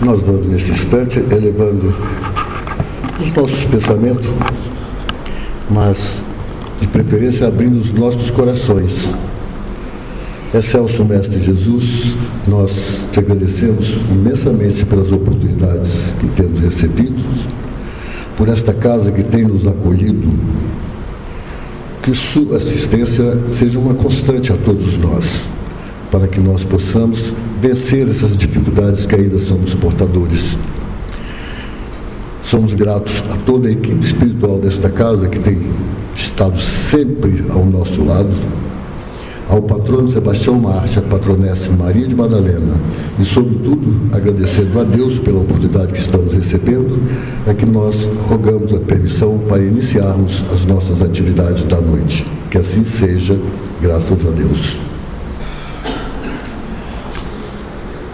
nós vamos, nesse instante, elevando os nossos pensamentos, mas, de preferência, abrindo os nossos corações. Excelso Mestre Jesus, nós te agradecemos imensamente pelas oportunidades que temos recebido, por esta casa que tem nos acolhido, que sua assistência seja uma constante a todos nós, para que nós possamos vencer essas dificuldades que ainda somos portadores. Somos gratos a toda a equipe espiritual desta casa que tem estado sempre ao nosso lado, ao patrono Sebastião Marte, a patronessa Maria de Madalena e, sobretudo, agradecendo a Deus pela oportunidade que estamos recebendo, é que nós rogamos a permissão para iniciarmos as nossas atividades da noite. Que assim seja, graças a Deus.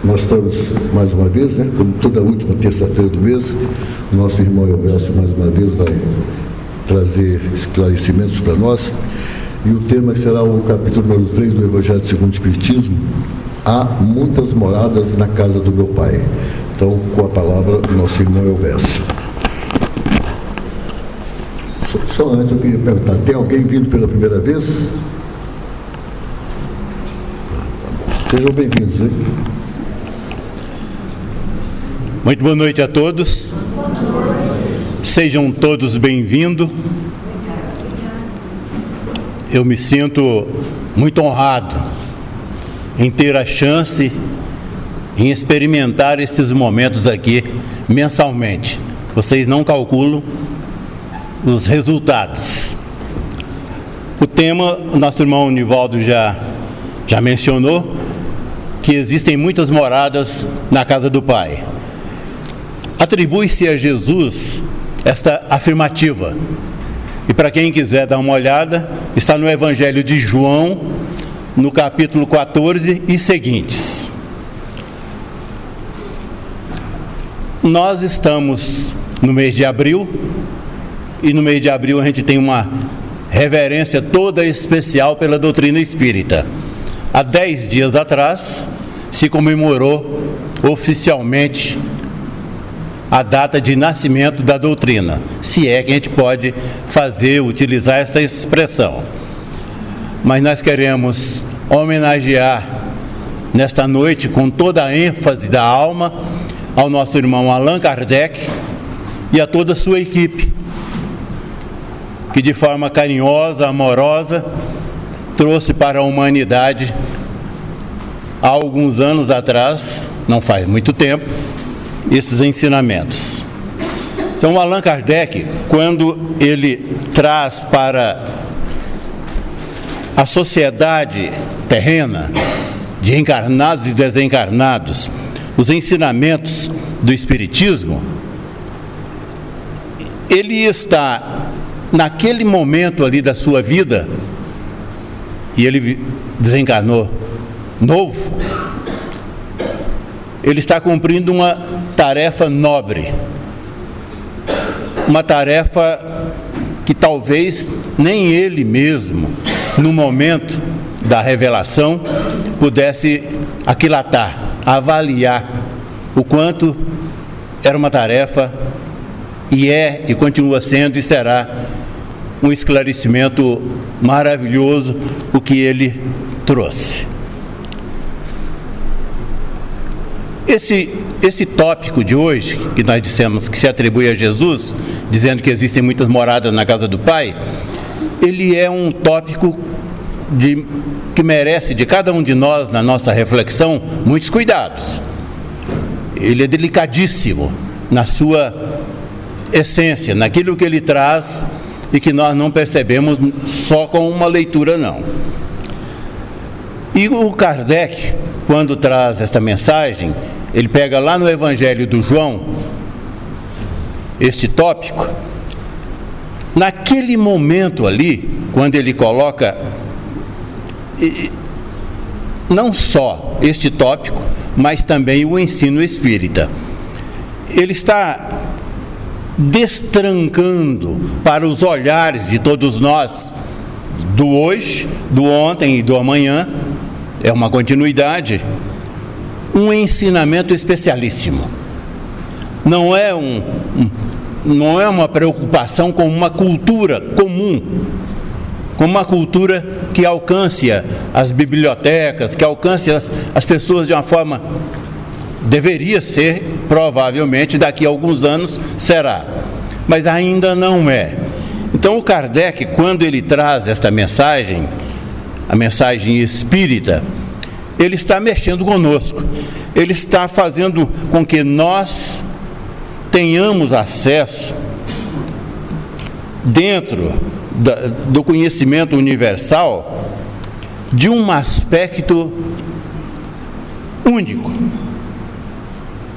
Nós estamos, mais uma vez, como toda última terça-feira do mês, o nosso irmão Elvésio, mais uma vez, vai trazer esclarecimentos para nós. E o tema será o capítulo número 3 do Evangelho segundo o Espiritismo. Há muitas moradas na casa do meu Pai. Então, com a palavra, o nosso irmão Elvésio. Só antes eu queria perguntar, tem alguém vindo pela primeira vez? Tá bom. Sejam bem-vindos, hein? Muito boa noite a todos. Sejam todos bem-vindos. Eu me sinto muito honrado em ter a chance em experimentar esses momentos aqui mensalmente. Vocês não calculam os resultados. O tema, o nosso irmão Nivaldo já mencionou, que existem muitas moradas na casa do Pai. Atribui-se a Jesus esta afirmativa. E para quem quiser dar uma olhada, está no Evangelho de João, no capítulo 14 e seguintes. Nós estamos no mês de abril, e no mês de abril a gente tem uma reverência toda especial pela doutrina espírita. Há 10 dias atrás se comemorou oficialmente a data de nascimento da doutrina, se é que a gente pode utilizar essa expressão. Mas nós queremos homenagear nesta noite, com toda a ênfase da alma, ao nosso irmão Allan Kardec e a toda a sua equipe, que de forma carinhosa, amorosa, trouxe para a humanidade, há alguns anos atrás, não faz muito tempo, esses ensinamentos. Então, Allan Kardec, quando ele traz para a sociedade terrena, de encarnados e desencarnados, os ensinamentos do Espiritismo, ele está naquele momento ali da sua vida, e ele desencarnou novo, ele está cumprindo uma tarefa nobre, uma tarefa que talvez nem ele mesmo, no momento da revelação, pudesse aquilatar, avaliar o quanto era uma tarefa, e continua sendo e será um esclarecimento maravilhoso o que ele trouxe. Esse tópico de hoje, que nós dissemos que se atribui a Jesus, dizendo que existem muitas moradas na casa do Pai, ele é um tópico que merece de cada um de nós, na nossa reflexão, muitos cuidados. Ele é delicadíssimo na sua essência, naquilo que ele traz e que nós não percebemos só com uma leitura, não. E o Kardec, quando traz esta mensagem, ele pega lá no Evangelho do João, este tópico, naquele momento ali, quando ele coloca não só este tópico, mas também o ensino espírita. Ele está destrancando para os olhares de todos nós, do hoje, do ontem e do amanhã, é uma continuidade, um ensinamento especialíssimo. não é uma preocupação com uma cultura comum, com uma cultura que alcance as bibliotecas, que alcance as pessoas de uma forma, deveria ser, provavelmente daqui a alguns anos será, mas ainda não é. Então o Kardec, quando ele traz esta mensagem, a mensagem espírita, ele está mexendo conosco, ele está fazendo com que nós tenhamos acesso, dentro do conhecimento universal, de um aspecto único,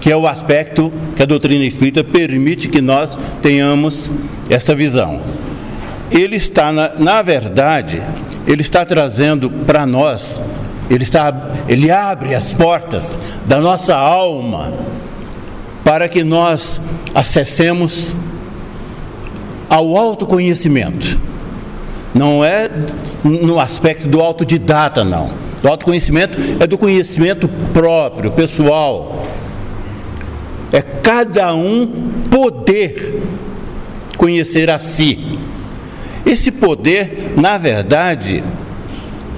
que é o aspecto que a doutrina espírita permite que nós tenhamos esta visão. Ele está, na verdade, ele está trazendo para nós, ele abre as portas da nossa alma para que nós acessemos ao autoconhecimento. Não é no aspecto do autodidata, não. O autoconhecimento é do conhecimento próprio, pessoal. É cada um poder conhecer a si. Esse poder, na verdade,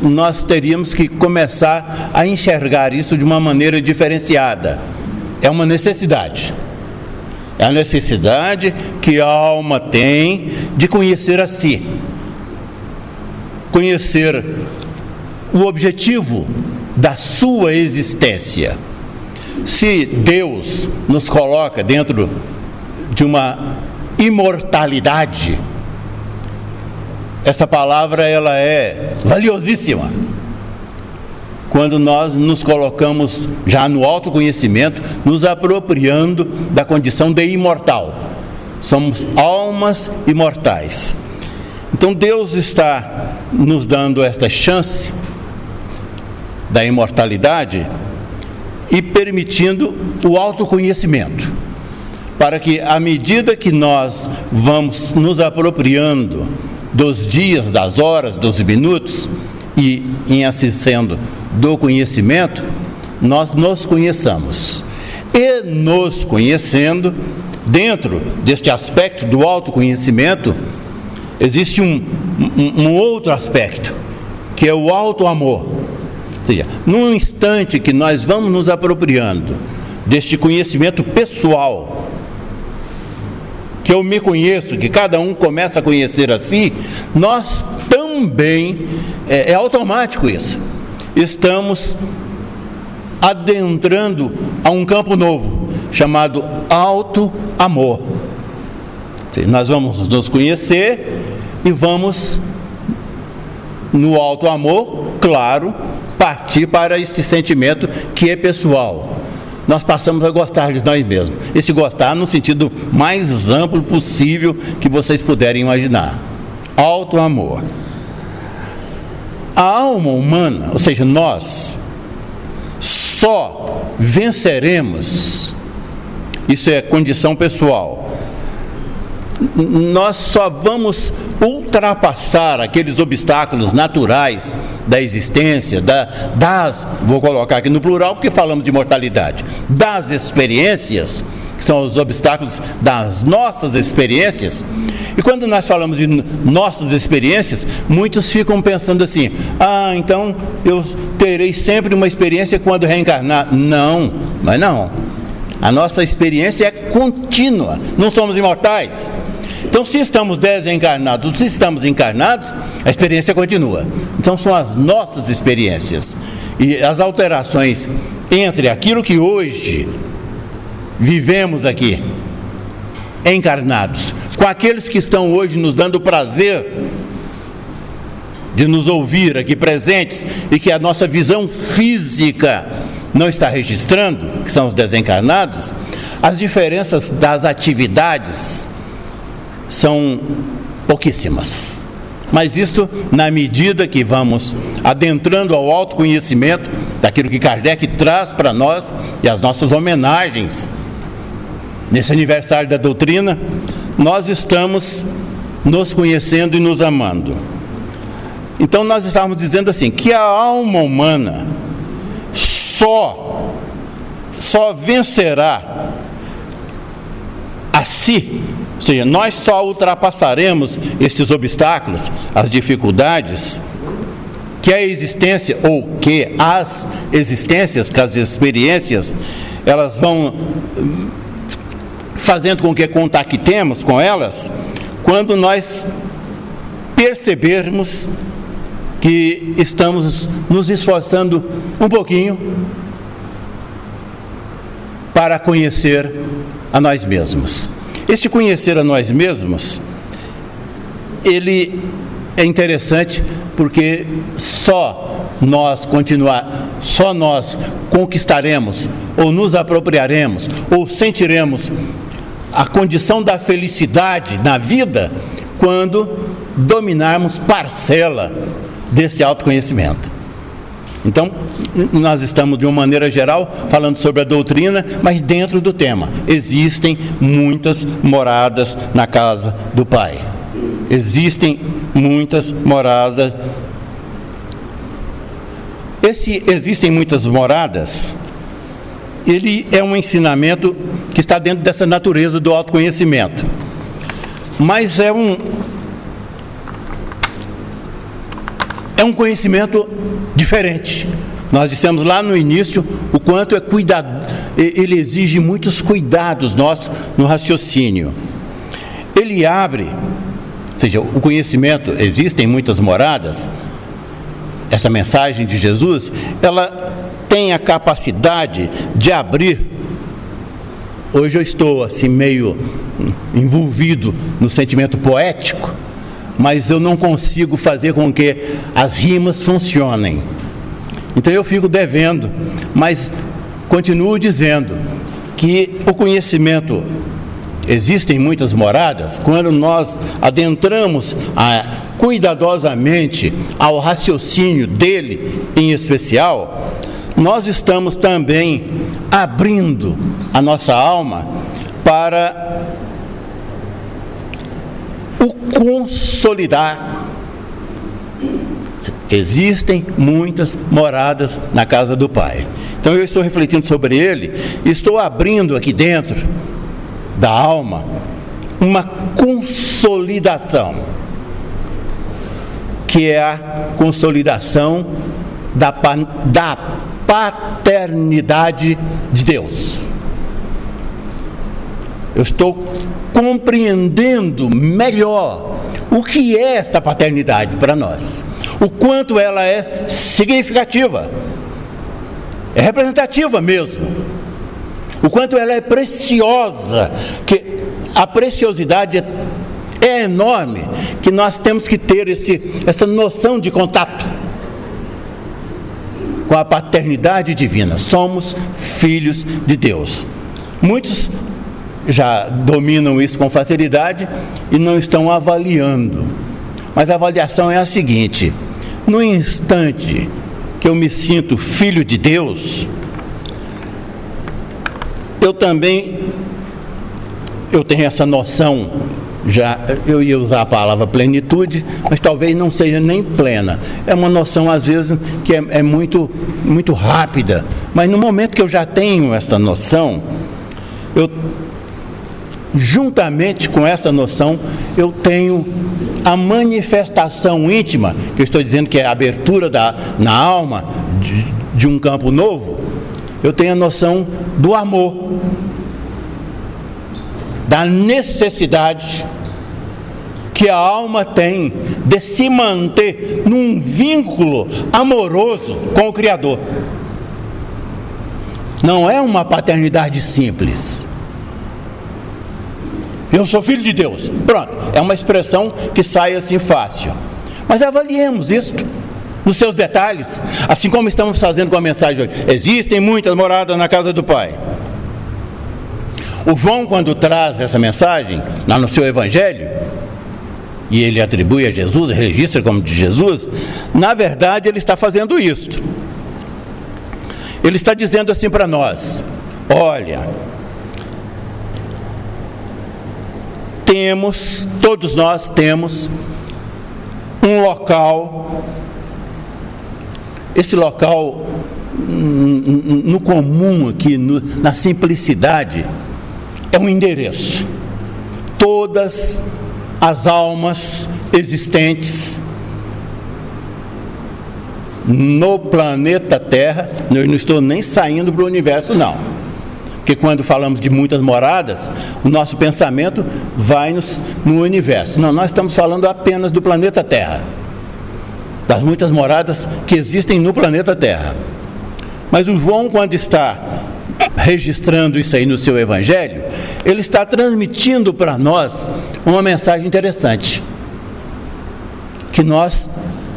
nós teríamos que começar a enxergar isso de uma maneira diferenciada. É uma necessidade. É a necessidade que a alma tem de conhecer a si. Conhecer o objetivo da sua existência. Se Deus nos coloca dentro de uma imortalidade, essa palavra ela é valiosíssima. Quando nós nos colocamos já no autoconhecimento, nos apropriando da condição de imortal. Somos almas imortais. Então Deus está nos dando esta chance da imortalidade e permitindo o autoconhecimento, para que à medida que nós vamos nos apropriando dos dias, das horas, dos minutos e em acessando do conhecimento, nós nos conheçamos. E nos conhecendo, dentro deste aspecto do autoconhecimento, existe um outro aspecto, que é o auto-amor. Ou seja, num instante que nós vamos nos apropriando deste conhecimento pessoal, que eu me conheço, que cada um começa a conhecer a si, nós também, é automático isso, estamos adentrando a um campo novo, chamado auto-amor. Nós vamos nos conhecer e vamos, no auto-amor, claro, partir para este sentimento que é pessoal. Nós passamos a gostar de nós mesmos. Esse gostar no sentido mais amplo possível que vocês puderem imaginar. Auto-amor. A alma humana, ou seja, nós, só venceremos, isso é condição pessoal, nós só vamos ultrapassar aqueles obstáculos naturais da existência, vou colocar aqui no plural porque falamos de mortalidade, das experiências, que são os obstáculos das nossas experiências. E quando nós falamos de nossas experiências, muitos ficam pensando assim: então eu terei sempre uma experiência quando reencarnar. Não, mas não. A nossa experiência é contínua, não somos imortais. Então, se estamos desencarnados, se estamos encarnados, a experiência continua. Então, são as nossas experiências. E as alterações entre aquilo que hoje vivemos aqui, encarnados, com aqueles que estão hoje nos dando o prazer de nos ouvir aqui presentes e que a nossa visão física não está registrando, que são os desencarnados, as diferenças das atividades são pouquíssimas. Mas isto na medida que vamos adentrando ao autoconhecimento daquilo que Kardec traz para nós e as nossas homenagens nesse aniversário da doutrina, nós estamos nos conhecendo e nos amando. Então nós estávamos dizendo assim, que a alma humana só vencerá a si, ou seja, nós só ultrapassaremos estes obstáculos, as dificuldades, que a existência, ou que as existências, que as experiências, elas vão fazendo com que contactemos com elas, quando nós percebermos que estamos nos esforçando um pouquinho para conhecer a nós mesmos. Este conhecer a nós mesmos, ele é interessante porque só nós conquistaremos, ou nos apropriaremos, ou sentiremos a condição da felicidade na vida quando dominarmos parcela desse autoconhecimento. Então, nós estamos, de uma maneira geral, falando sobre a doutrina, mas dentro do tema. Existem muitas moradas na casa do Pai. Existem muitas moradas. Existem muitas moradas, ele é um ensinamento que está dentro dessa natureza do autoconhecimento. Mas é um conhecimento diferente. Nós dissemos lá no início o quanto ele exige muitos cuidados nossos no raciocínio. Ele abre, ou seja, o conhecimento, existem muitas moradas. Essa mensagem de Jesus, ela tem a capacidade de abrir. Hoje eu estou assim meio envolvido no sentimento poético, mas eu não consigo fazer com que as rimas funcionem. Então eu fico devendo, mas continuo dizendo que o conhecimento, existem muitas moradas, quando nós adentramos cuidadosamente ao raciocínio dele em especial, nós estamos também abrindo a nossa alma para o consolidar. Existem muitas moradas na casa do Pai. Então eu estou refletindo sobre ele, estou abrindo aqui dentro da alma uma consolidação, que é a consolidação da paternidade de Deus. Eu estou compreendendo melhor o que é esta paternidade para nós, o quanto ela é significativa, é representativa mesmo, o quanto ela é preciosa, que a preciosidade é enorme, que nós temos que ter essa noção de contato com a paternidade divina. Somos filhos de Deus. Muitos já dominam isso com facilidade e não estão avaliando. Mas a avaliação é a seguinte: no instante que eu me sinto filho de Deus, eu tenho essa noção, eu ia usar a palavra plenitude, mas talvez não seja nem plena. É uma noção, às vezes, que é muito, muito rápida. Mas no momento que eu já tenho essa noção, juntamente com essa noção, eu tenho a manifestação íntima, que eu estou dizendo que é a abertura na alma de um campo novo. Eu tenho a noção do amor, da necessidade que a alma tem de se manter num vínculo amoroso com o Criador. Não é uma paternidade simples. Eu sou filho de Deus. Pronto, é uma expressão que sai assim fácil. Mas avaliemos isso nos seus detalhes, assim como estamos fazendo com a mensagem hoje. Existem muitas moradas na casa do Pai. O João, quando traz essa mensagem, lá no seu Evangelho, e ele atribui a Jesus, registra como de Jesus, na verdade ele está fazendo isto. Ele está dizendo assim para nós: olha, todos nós temos um local, esse local no comum aqui, na simplicidade, é um endereço. todas as almas existentes no planeta Terra. Eu não estou nem saindo para o universo, não, porque quando falamos de muitas moradas, o nosso pensamento vai no universo. Não, nós estamos falando apenas do planeta Terra, das muitas moradas que existem no planeta Terra. Mas o João, quando está registrando isso aí no seu evangelho, ele está transmitindo para nós uma mensagem interessante, que nós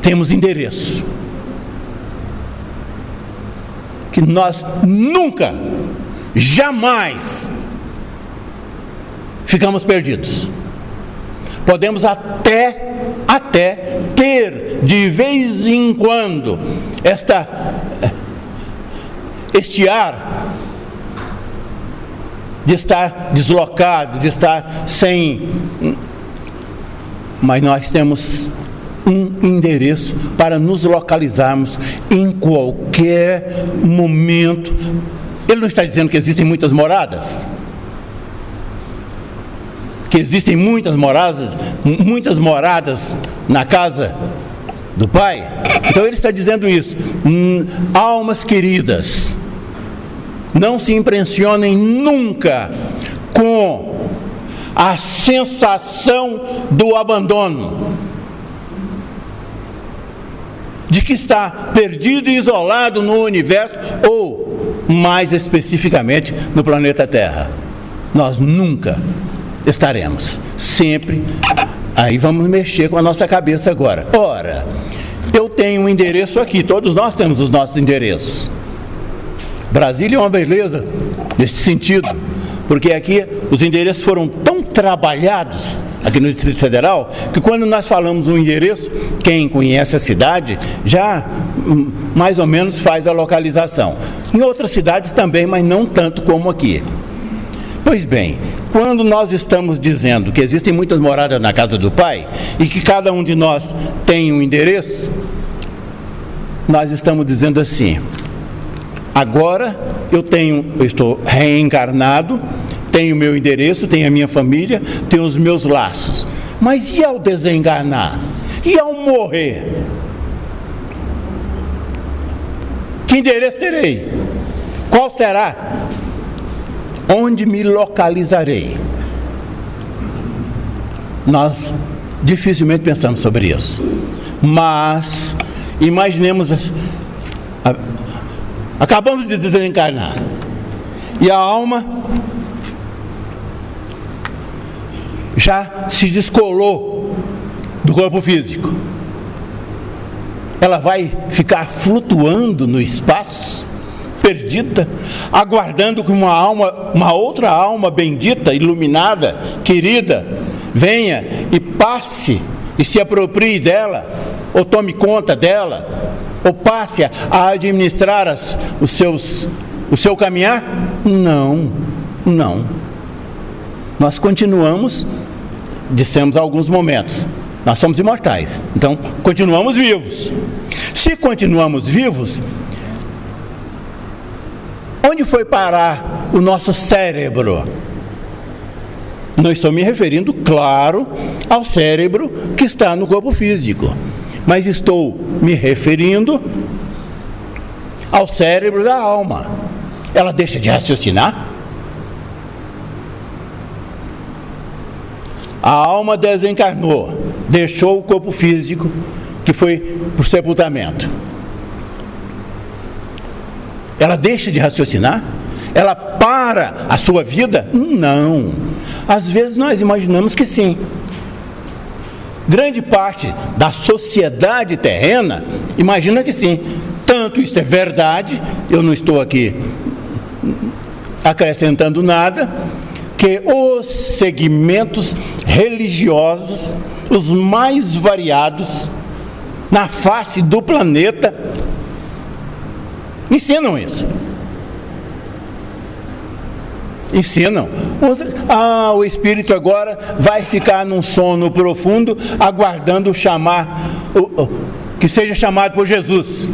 temos endereço, que nós nunca, jamais ficamos perdidos. Podemos até ter de vez em quando este ar de estar deslocado, de estar sem, mas nós temos um endereço para nos localizarmos em qualquer momento. Ele não está dizendo que existem muitas moradas, que existem muitas moradas na casa do Pai. Então ele está dizendo isso. Almas queridas, não se impressionem nunca com a sensação do abandono, de que está perdido e isolado no universo, ou mais especificamente no planeta Terra. Nós nunca estaremos, sempre. Aí vamos mexer com a nossa cabeça agora. Ora, eu tenho um endereço aqui, todos nós temos os nossos endereços. Brasília é uma beleza nesse sentido, porque aqui os endereços foram tão trabalhados aqui no Distrito Federal, que quando nós falamos um endereço, quem conhece a cidade já mais ou menos faz a localização. Em outras cidades também, mas não tanto como aqui. Pois bem, quando nós estamos dizendo que existem muitas moradas na casa do Pai e que cada um de nós tem um endereço, nós estamos dizendo assim: agora eu estou reencarnado, tenho meu endereço, tenho a minha família, tenho os meus laços. Mas e ao desencarnar? E ao morrer? Que endereço terei? Qual será? Onde me localizarei? Nós dificilmente pensamos sobre isso. Mas imaginemos, acabamos de desencarnar e a alma já se descolou do corpo físico. Ela vai ficar flutuando no espaço, perdida, aguardando que uma outra alma bendita, iluminada, querida, venha e passe e se aproprie dela, ou tome conta dela, ou passe a administrar o seu caminhar? Não. Nós continuamos, dissemos há alguns momentos, nós somos imortais, então continuamos vivos. Se continuamos vivos, onde foi parar o nosso cérebro? Não estou me referindo, claro, ao cérebro que está no corpo físico, mas estou me referindo ao cérebro da alma. Ela deixa de raciocinar? A alma desencarnou, deixou o corpo físico, que foi por sepultamento. Ela deixa de raciocinar? Ela para a sua vida? Não. Às vezes nós imaginamos que sim. Grande parte da sociedade terrena imagina que sim. Tanto isto é verdade, eu não estou aqui acrescentando nada, que os segmentos religiosos, os mais variados, na face do planeta, ensinam isso. Ensinam. O espírito agora vai ficar num sono profundo, aguardando que seja chamado por Jesus,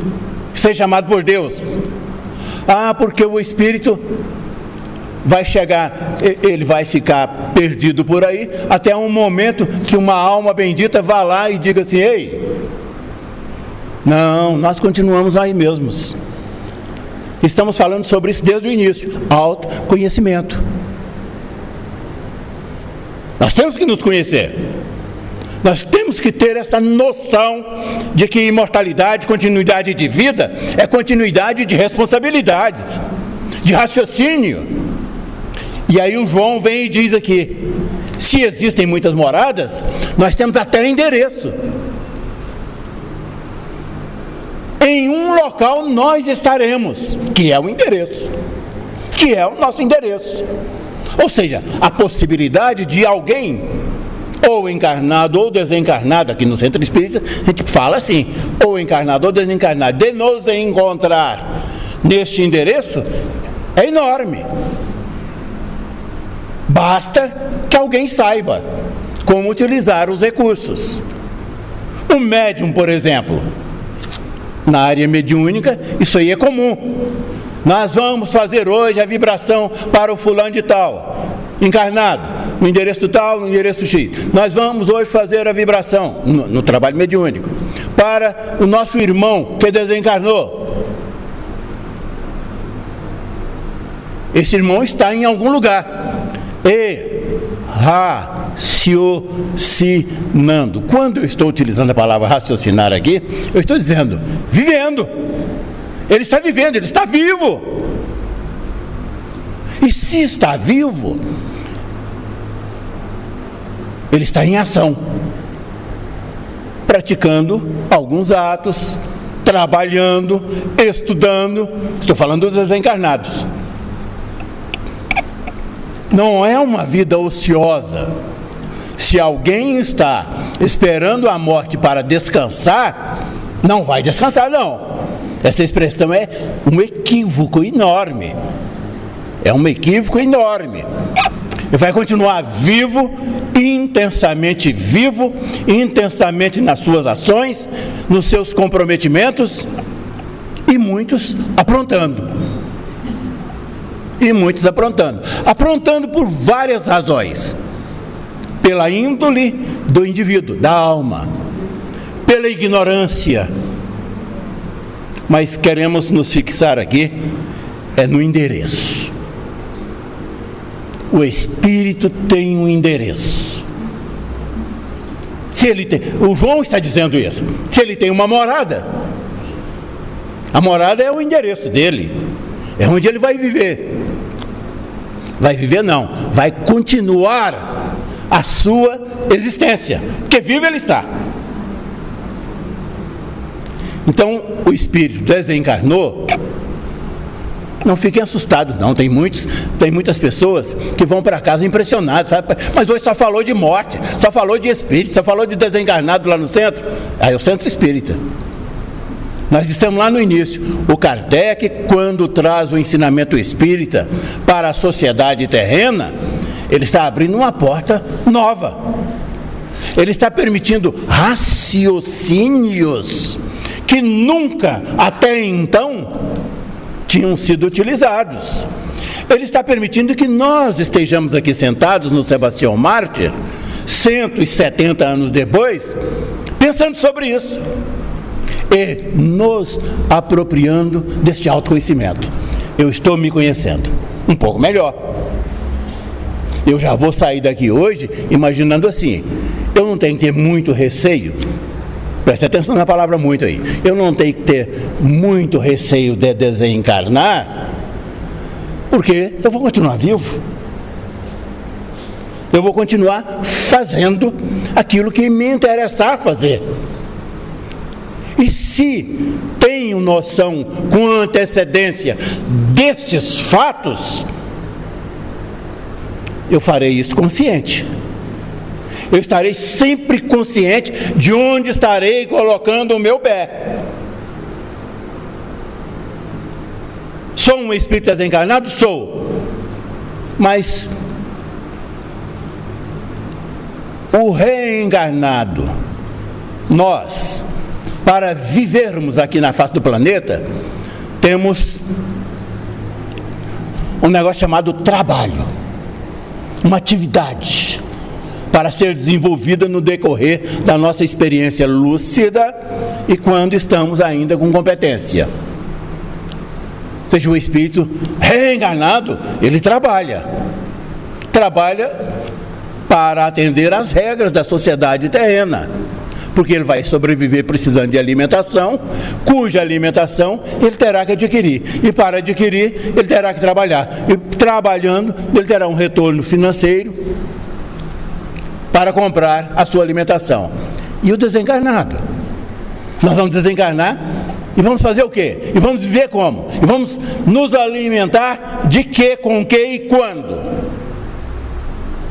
que seja chamado por Deus. Porque o espírito vai chegar, ele vai ficar perdido por aí, até um momento que uma alma bendita vá lá e diga assim: ei, não, nós continuamos aí mesmos. Estamos falando sobre isso desde o início, autoconhecimento. Nós temos que nos conhecer. Nós temos que ter essa noção de que imortalidade, continuidade de vida, é continuidade de responsabilidades, de raciocínio. E aí o João vem e diz aqui: se existem muitas moradas, nós temos até endereço. Em um local nós estaremos, que é o endereço, que é o nosso endereço. Ou seja, a possibilidade de alguém, ou encarnado ou desencarnado, aqui no Centro Espírita a gente fala assim, ou encarnado ou desencarnado, de nos encontrar neste endereço, é enorme. Basta que alguém saiba como utilizar os recursos. Um médium, por exemplo, na área mediúnica, isso aí é comum. Nós vamos fazer hoje a vibração para o fulano de tal, encarnado, no endereço tal, no endereço X. Nós vamos hoje fazer a vibração, no trabalho mediúnico, para o nosso irmão que desencarnou. Esse irmão está em algum lugar, raciocinando. Quando eu estou utilizando a palavra raciocinar aqui, eu estou dizendo, vivendo. Ele está vivendo, ele está vivo. E se está vivo, ele está em ação, praticando alguns atos, trabalhando, estudando. Estou falando dos desencarnados. Não é uma vida ociosa. Se alguém está esperando a morte para descansar, não vai descansar, não. Essa expressão é um equívoco enorme. É um equívoco enorme. Ele vai continuar vivo, intensamente nas suas ações, nos seus comprometimentos, e muitos aprontando. Aprontando por várias razões. Pela índole do indivíduo, da alma, pela ignorância. Mas queremos nos fixar aqui, no endereço. O Espírito tem um endereço. Se ele tem, o João está dizendo isso, se ele tem uma morada, a morada é o endereço dele, é onde ele vai viver. Vai viver não, vai continuar a sua existência, porque vivo ele está. Então, o espírito desencarnou. Não fiquem assustados, não. Tem muitas pessoas que vão para casa impressionadas, sabe? Mas hoje só falou de morte, só falou de espírito, só falou de desencarnado lá no centro. Aí é o Centro Espírita. Nós dissemos lá no início, o Kardec, quando traz o ensinamento espírita para a sociedade terrena, ele está abrindo uma porta nova. Ele está permitindo raciocínios que nunca até então tinham sido utilizados. Ele está permitindo que nós estejamos aqui sentados no Sebastião Mártir, 170 anos depois, pensando sobre isso e nos apropriando deste autoconhecimento. Eu estou me conhecendo um pouco melhor. Eu já vou sair daqui hoje imaginando assim, eu não tenho que ter muito receio. Preste atenção na palavra muito aí. Eu não tenho que ter muito receio de desencarnar, porque eu vou continuar vivo. Eu vou continuar fazendo aquilo que me interessar fazer. E se tenho noção com antecedência destes fatos, eu farei isso consciente. Eu estarei sempre consciente de onde estarei colocando o meu pé. Sou um espírito desencarnado? Sou. Mas o reencarnado, nós, para vivermos aqui na face do planeta, temos um negócio chamado trabalho, uma atividade para ser desenvolvida no decorrer da nossa experiência lúcida e quando estamos ainda com competência. Ou seja, o espírito reencarnado, ele trabalha para atender às regras da sociedade terrena, porque ele vai sobreviver precisando de alimentação, cuja alimentação ele terá que adquirir, e para adquirir ele terá que trabalhar, e trabalhando ele terá um retorno financeiro para comprar a sua alimentação. E o desencarnado, nós vamos desencarnar e vamos fazer o quê? E vamos viver como? E vamos nos alimentar de quê, com quê e quando?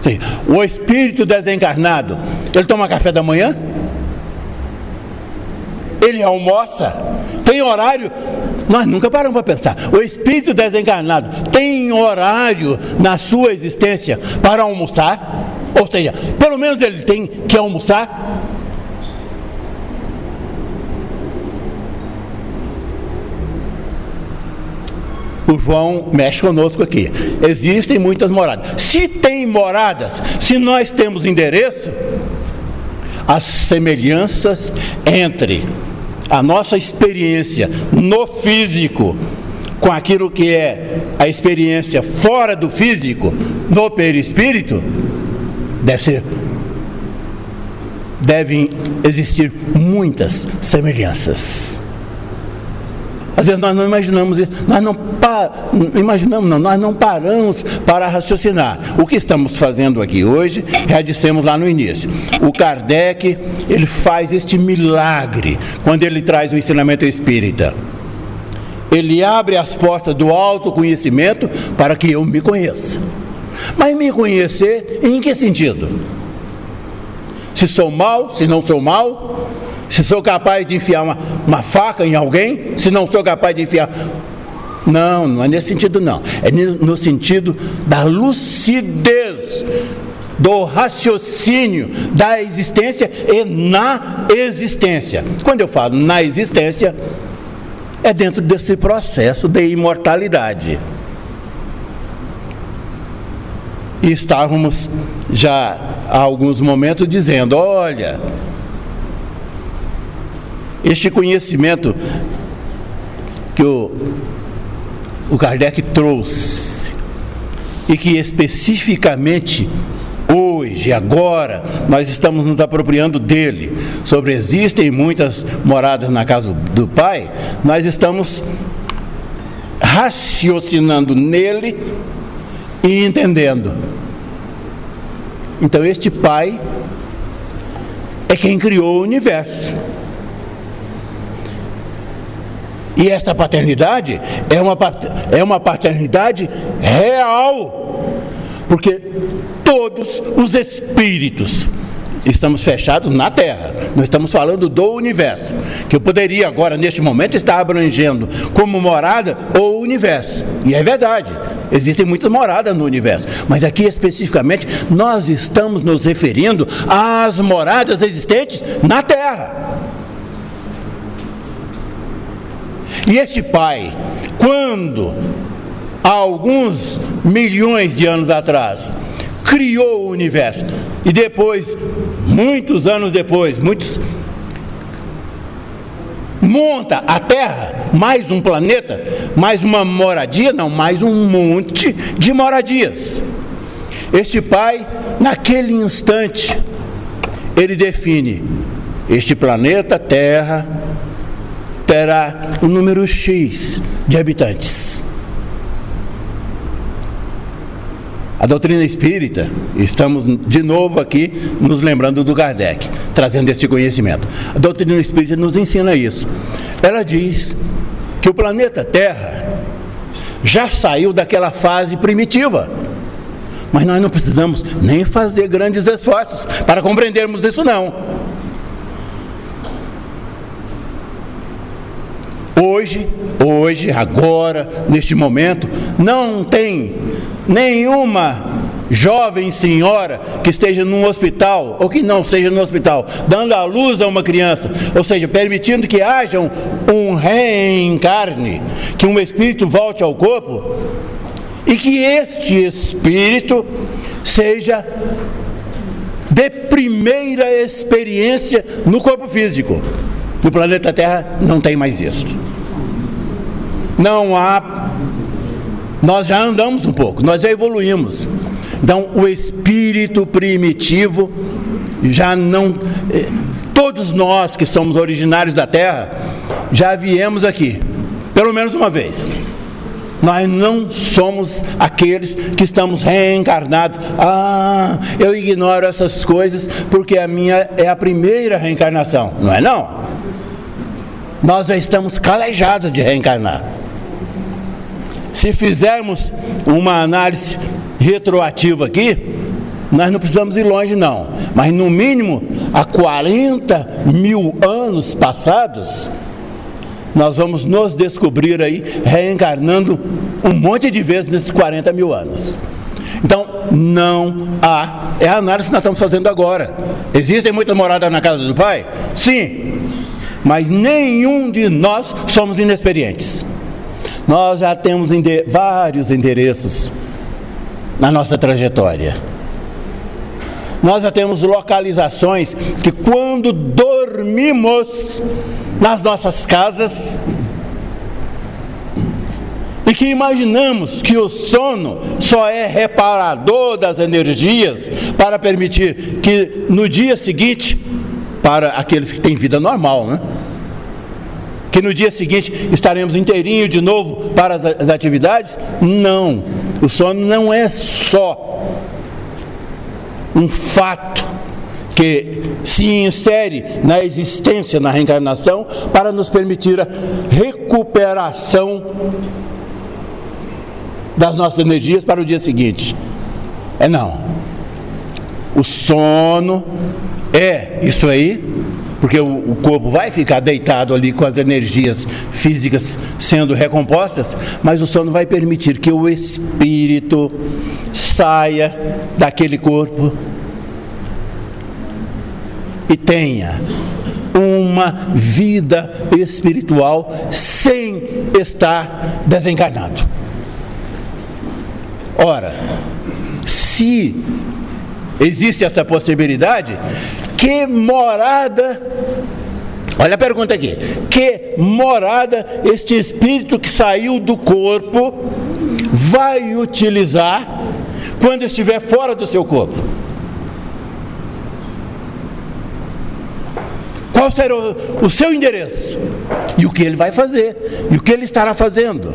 Sim, o espírito desencarnado, ele toma café da manhã? Ele almoça? Tem horário? Nós nunca paramos para pensar. O espírito desencarnado tem horário na sua existência para almoçar? Ou seja, pelo menos ele tem que almoçar? O João mexe conosco aqui. Existem muitas moradas. Se tem moradas, se nós temos endereço, as semelhanças entre a nossa experiência no físico com aquilo que é a experiência fora do físico, no perispírito, devem existir muitas semelhanças. Às vezes nós não imaginamos isso, nós não paramos para raciocinar. O que estamos fazendo aqui hoje, já dissemos lá no início, o Kardec, ele faz este milagre, quando ele traz o ensinamento espírita. Ele abre as portas do autoconhecimento para que eu me conheça. Mas me conhecer em que sentido? Se sou mau, se não sou mau, se sou capaz de enfiar uma faca em alguém, se não sou capaz de enfiar... Não é nesse sentido não. É no sentido da lucidez, do raciocínio, da existência e na existência. Quando eu falo na existência, é dentro desse processo de imortalidade. E estávamos já há alguns momentos dizendo, olha, este conhecimento que o Kardec trouxe e que especificamente hoje, agora, nós estamos nos apropriando dele, sobre existem muitas moradas na casa do Pai, nós estamos raciocinando nele e entendendo. Então este Pai é quem criou o universo. E esta paternidade é uma paternidade real, porque todos os espíritos estamos fechados na Terra, nós estamos falando do universo, que eu poderia agora, neste momento, estar abrangendo como morada o universo, e é verdade, existem muitas moradas no universo, mas aqui especificamente nós estamos nos referindo às moradas existentes na Terra. E este Pai, quando, há alguns milhões de anos atrás, criou o universo, e depois, muitos anos depois, monta a Terra, mais um planeta, mais uma moradia, não, mais um monte de moradias. Este Pai, naquele instante, ele define, este planeta Terra terá um número X de habitantes. A doutrina espírita, estamos de novo aqui nos lembrando do Kardec, trazendo esse conhecimento. A doutrina espírita nos ensina isso. Ela diz que o planeta Terra já saiu daquela fase primitiva, mas nós não precisamos nem fazer grandes esforços para compreendermos isso não. Hoje, agora, neste momento, não tem nenhuma jovem senhora que esteja num hospital, ou que não seja no hospital, dando à luz a uma criança, ou seja, permitindo que haja um reencarne, que um espírito volte ao corpo, e que este espírito seja de primeira experiência no corpo físico. No planeta Terra não tem mais isso. Não há. Nós já andamos um pouco, nós já evoluímos. Então, o espírito primitivo já não. Todos nós que somos originários da Terra já viemos aqui, pelo menos uma vez. Nós não somos aqueles que estamos reencarnados. Eu ignoro essas coisas porque a minha é a primeira reencarnação. Não é não? Nós já estamos calejados de reencarnar. Se fizermos uma análise retroativa aqui, nós não precisamos ir longe não. Mas no mínimo, há 40 mil anos passados, nós vamos nos descobrir aí reencarnando um monte de vezes nesses 40 mil anos. Então, não há. É a análise que nós estamos fazendo agora. Existem muitas moradas na casa do Pai? Sim. Mas nenhum de nós somos inexperientes. Nós já temos vários endereços na nossa trajetória. Nós já temos localizações que, quando dormimos nas nossas casas, e que imaginamos que o sono só é reparador das energias para permitir que no dia seguinte, para aqueles que têm vida normal, né? Que no dia seguinte estaremos inteirinho de novo para as atividades? Não, o sono não é só um fato que se insere na existência, na reencarnação, para nos permitir a recuperação das nossas energias para o dia seguinte. Não. O sono é isso aí, porque o corpo vai ficar deitado ali com as energias físicas sendo recompostas, mas o sono vai permitir que o espírito saia daquele corpo e tenha uma vida espiritual sem estar desencarnado. Ora, se existe essa possibilidade, que morada, olha a pergunta aqui, que morada este espírito que saiu do corpo vai utilizar quando estiver fora do seu corpo? Qual será o seu endereço? E o que ele vai fazer? E o que ele estará fazendo?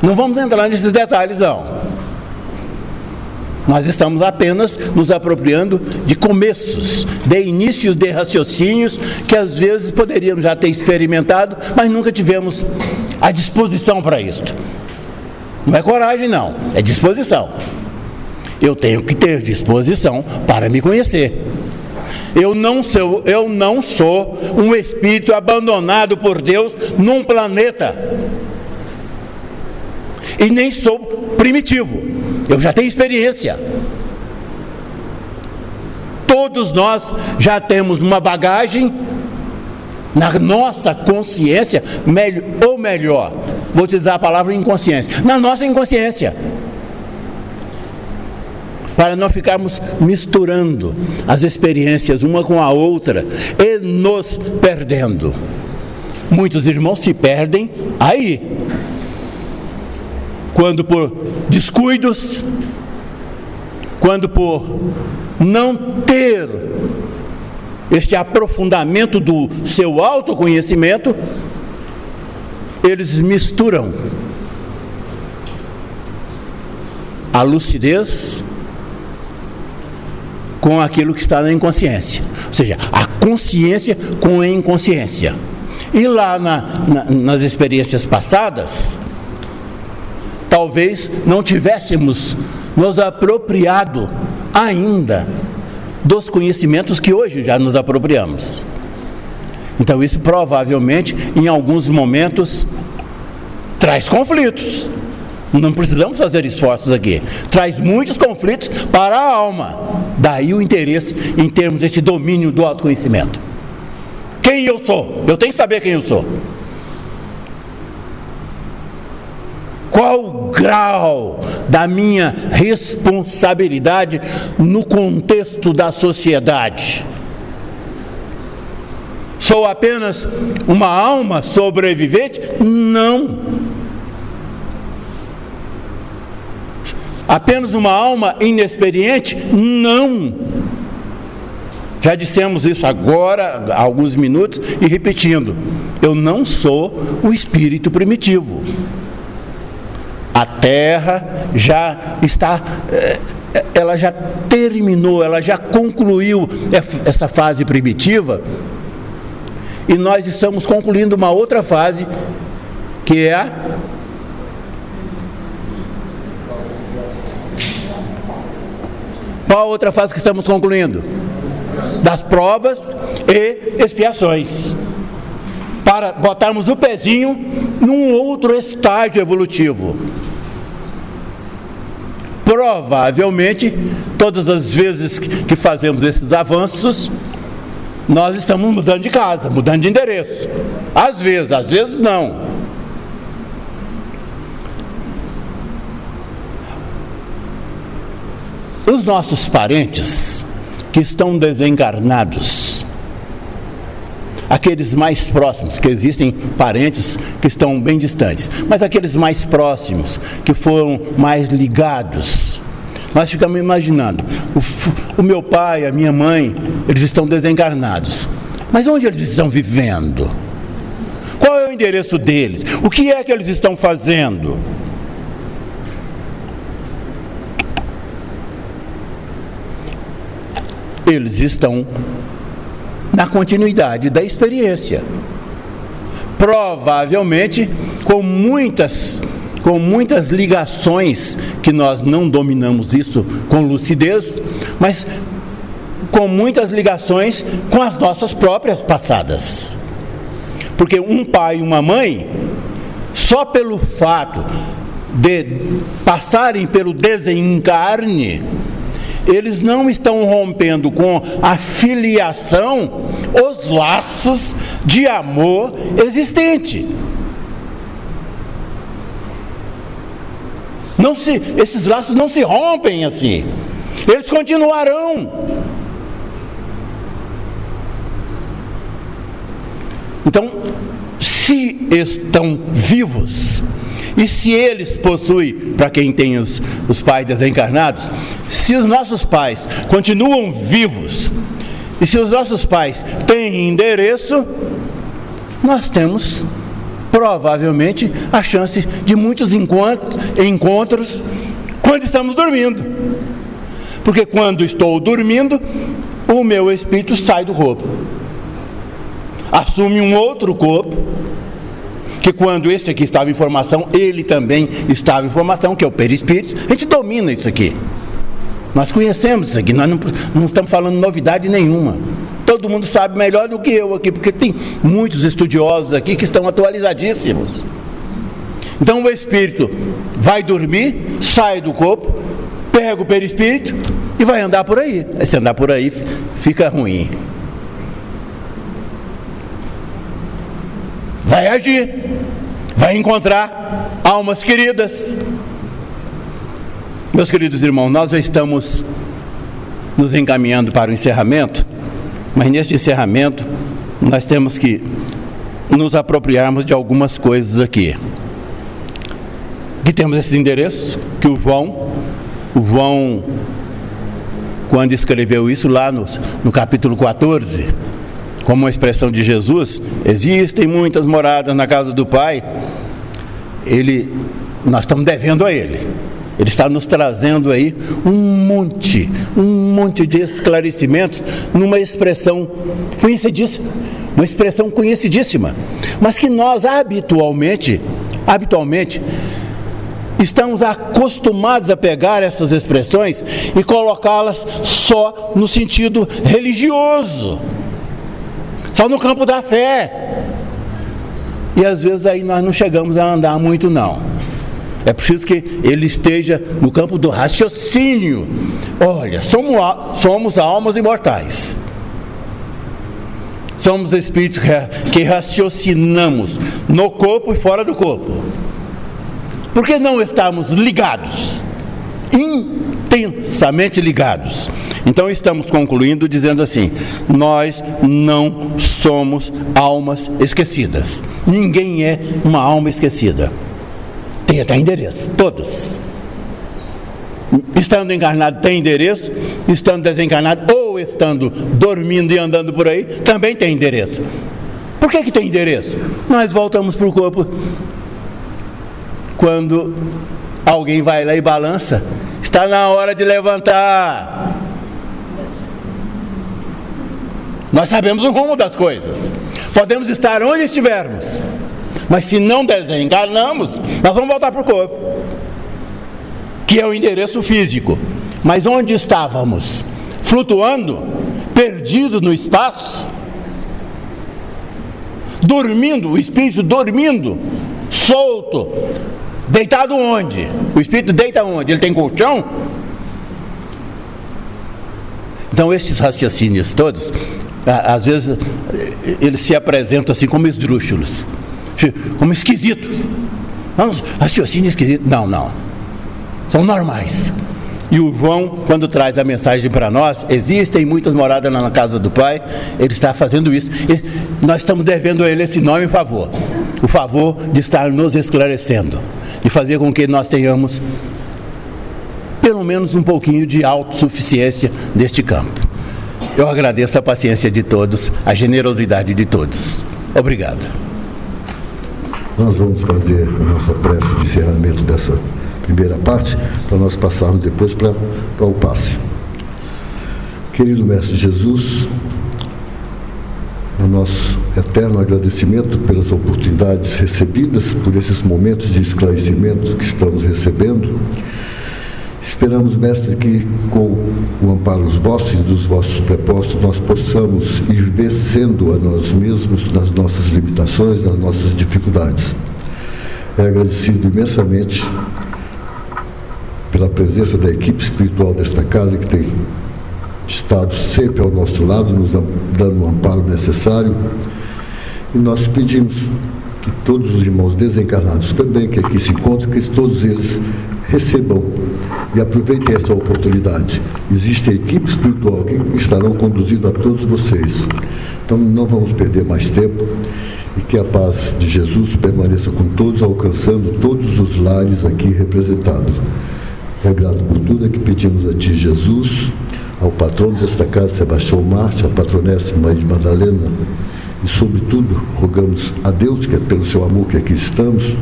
Não vamos entrar nesses detalhes, não. Nós estamos apenas nos apropriando de começos, de inícios de raciocínios que às vezes poderíamos já ter experimentado, mas nunca tivemos a disposição para isso. Não é coragem, não, é disposição. Eu tenho que ter disposição para me conhecer. Eu não sou um espírito abandonado por Deus num planeta. E nem sou primitivo. Eu já tenho experiência. Todos nós já temos uma bagagem na nossa consciência, ou melhor, vou utilizar a palavra inconsciência, na nossa inconsciência, para não ficarmos misturando as experiências uma com a outra e nos perdendo. Muitos irmãos se perdem aí, quando por descuidos, quando por não ter este aprofundamento do seu autoconhecimento, eles misturam a lucidez com aquilo que está na inconsciência, ou seja, a consciência com a inconsciência. E lá nas experiências passadas, talvez não tivéssemos nos apropriado ainda dos conhecimentos que hoje já nos apropriamos. Então isso provavelmente em alguns momentos traz conflitos. Não precisamos fazer esforços aqui. Traz muitos conflitos para a alma. Daí o interesse em termos desse domínio do autoconhecimento. Quem eu sou? Eu tenho que saber quem eu sou. Qual o grau da minha responsabilidade no contexto da sociedade? Sou apenas uma alma sobrevivente? Não. Apenas uma alma inexperiente? Não. Já dissemos isso agora, há alguns minutos, e repetindo, eu não sou o espírito primitivo. A Terra já está, ela já terminou, ela já concluiu essa fase primitiva, e nós estamos concluindo uma outra fase, que é a qual outra fase que estamos concluindo? Das provas e expiações, para botarmos o pezinho num outro estágio evolutivo. Provavelmente, todas as vezes que fazemos esses avanços, nós estamos mudando de casa, mudando de endereço. Às vezes não. Os nossos parentes que estão desencarnados, aqueles mais próximos, que existem parentes que estão bem distantes, mas aqueles mais próximos, que foram mais ligados, nós ficamos imaginando, o meu pai, a minha mãe, eles estão desencarnados, mas onde eles estão vivendo? Qual é o endereço deles? O que é que eles estão fazendo? Eles estão na continuidade da experiência, provavelmente com muitas ligações, que nós não dominamos isso com lucidez, mas com muitas ligações com as nossas próprias passadas. Porque um pai e uma mãe, só pelo fato de passarem pelo desencarne, eles não estão rompendo com a filiação os laços de amor existente. Esses laços não se rompem assim. Eles continuarão. Então, se estão vivos, e se eles possuem, para quem tem os pais desencarnados, se os nossos pais continuam vivos, e se os nossos pais têm endereço, nós temos provavelmente a chance de muitos encontros quando estamos dormindo. Porque quando estou dormindo, o meu espírito sai do corpo, assume um outro corpo, que quando esse aqui estava em formação, ele também estava em formação, que é o perispírito. A gente domina isso aqui, nós conhecemos isso aqui, nós não estamos falando novidade nenhuma. Todo mundo sabe melhor do que eu aqui, porque tem muitos estudiosos aqui que estão atualizadíssimos. Então o espírito vai dormir, sai do corpo, pega o perispírito e vai andar por aí. Se andar por aí fica ruim. Vai agir, vai encontrar almas queridas. Meus queridos irmãos, nós já estamos nos encaminhando para o encerramento, mas neste encerramento nós temos que nos apropriarmos de algumas coisas aqui. Que temos esses endereços, que o João, quando escreveu isso lá no capítulo 14, como uma expressão de Jesus, existem muitas moradas na casa do Pai, nós estamos devendo a Ele. Ele está nos trazendo aí um monte de esclarecimentos numa expressão conhecidíssima, mas que nós habitualmente estamos acostumados a pegar essas expressões e colocá-las só no sentido religioso, só no campo da fé, e às vezes aí nós não chegamos a andar muito não. É preciso que ele esteja no campo do raciocínio. Olha, somos almas imortais, somos espíritos que raciocinamos no corpo e fora do corpo. Por que não estarmos ligados? Intensamente ligados. Então estamos concluindo dizendo assim: nós não somos almas esquecidas. Ninguém é uma alma esquecida. Tem até endereço, todos. Estando encarnado tem endereço, estando desencarnado ou estando dormindo e andando por aí, também tem endereço. Por que tem endereço? Nós voltamos para o corpo. Quando alguém vai lá e balança, está na hora de levantar. Nós sabemos o rumo das coisas. Podemos estar onde estivermos, mas se não desencarnamos, nós vamos voltar para o corpo, que é o endereço físico. Mas onde estávamos? Flutuando, perdido no espaço, dormindo, o espírito dormindo, solto, deitado onde? O espírito deita onde? Ele tem colchão? Então esses raciocínios todos, às vezes eles se apresentam assim como esdrúxulos, como esquisitos. Vamos, raciocínio esquisito. Não. São normais. E o João, quando traz a mensagem para nós, existem muitas moradas na casa do Pai, ele está fazendo isso. E nós estamos devendo a ele esse nome favor. O favor de estar nos esclarecendo, de fazer com que nós tenhamos pelo menos um pouquinho de autossuficiência neste campo. Eu agradeço a paciência de todos, a generosidade de todos. Obrigado. Nós vamos fazer a nossa prece de encerramento dessa primeira parte, para nós passarmos depois para o passe. Querido Mestre Jesus, o nosso eterno agradecimento pelas oportunidades recebidas, por esses momentos de esclarecimento que estamos recebendo. Esperamos, Mestre, que com o amparo vossos e dos vossos prepostos nós possamos ir vencendo a nós mesmos nas nossas limitações, nas nossas dificuldades. É agradecido imensamente pela presença da equipe espiritual desta casa, que tem estado sempre ao nosso lado, nos dando o amparo necessário. E nós pedimos que todos os irmãos desencarnados também, que aqui se encontram, que todos eles recebam e aproveitem essa oportunidade. Existe a equipe espiritual que estarão conduzindo a todos vocês. Então não vamos perder mais tempo, e que a paz de Jesus permaneça com todos, alcançando todos os lares aqui representados. É grato por tudo que pedimos a Ti, Jesus, ao patrono desta casa, Sebastião Marte, à patronessa Maria de Madalena, e sobretudo rogamos a Deus, que é pelo seu amor que aqui estamos,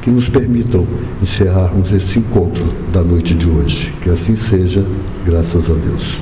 que nos permitam encerrarmos esse encontro da noite de hoje. Que assim seja, graças a Deus.